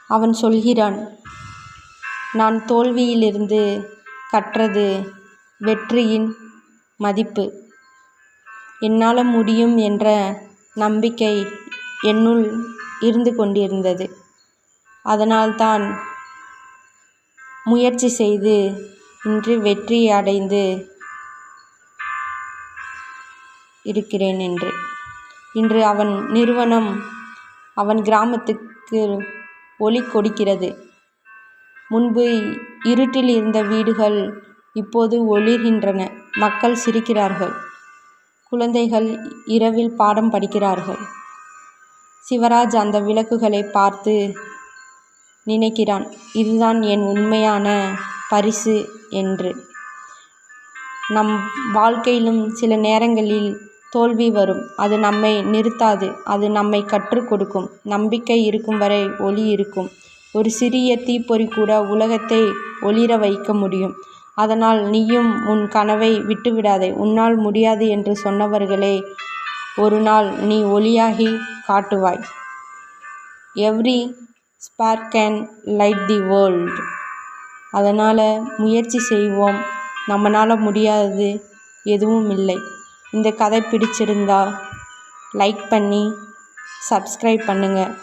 அவன் சொல்கிறான், நான் தோல்வியிலிருந்து கற்றது வெற்றியின் மதிப்பு. என்னால் முடியும் என்ற நம்பிக்கை என்னுள் இருந்து கொண்டிருந்தது. அதனால்தான் முயற்சி செய்து இன்று வெற்றி அடைந்து இருக்கிறேன் என்று. இன்று அவன் நிறுவனம் அவன் கிராமத்துக்கு ஒளி கொடுக்கிறது. முன்பு இருட்டில் இருந்த வீடுகள் இப்போது ஒளிர்கின்றன. மக்கள் சிரிக்கிறார்கள். குழந்தைகள் இரவில் பாடம் படிக்கிறார்கள். சிவராஜ் அந்த விளக்குகளை பார்த்து நினைக்கிறான், இதுதான் என் உண்மையான பரிசு என்று. நம் வாழ்க்கையிலும் சில நேரங்களில் தோல்வி வரும். அது நம்மை நிறுத்தாது. அது நம்மை கற்றுக் கொடுக்கும். நம்பிக்கை இருக்கும் வரை ஒளி இருக்கும். ஒரு சிறிய தீப்பொறி கூட உலகத்தை ஒளிர வைக்க முடியும். அதனால் நீயும் உன் கனவை விட்டுவிடாதே. உன்னால் முடியாது என்று சொன்னவர்களே ஒரு நாள் நீ ஒளியாகி காட்டுவாய். Every spark can light the world. அதனால் முயற்சி செய்வோம். நம்மளால் முடியாது எதுவும் இல்லை. இந்த கதை பிடிச்சிருந்தா லைக் பண்ணி சப்ஸ்கிரைப் பண்ணுங்கள்.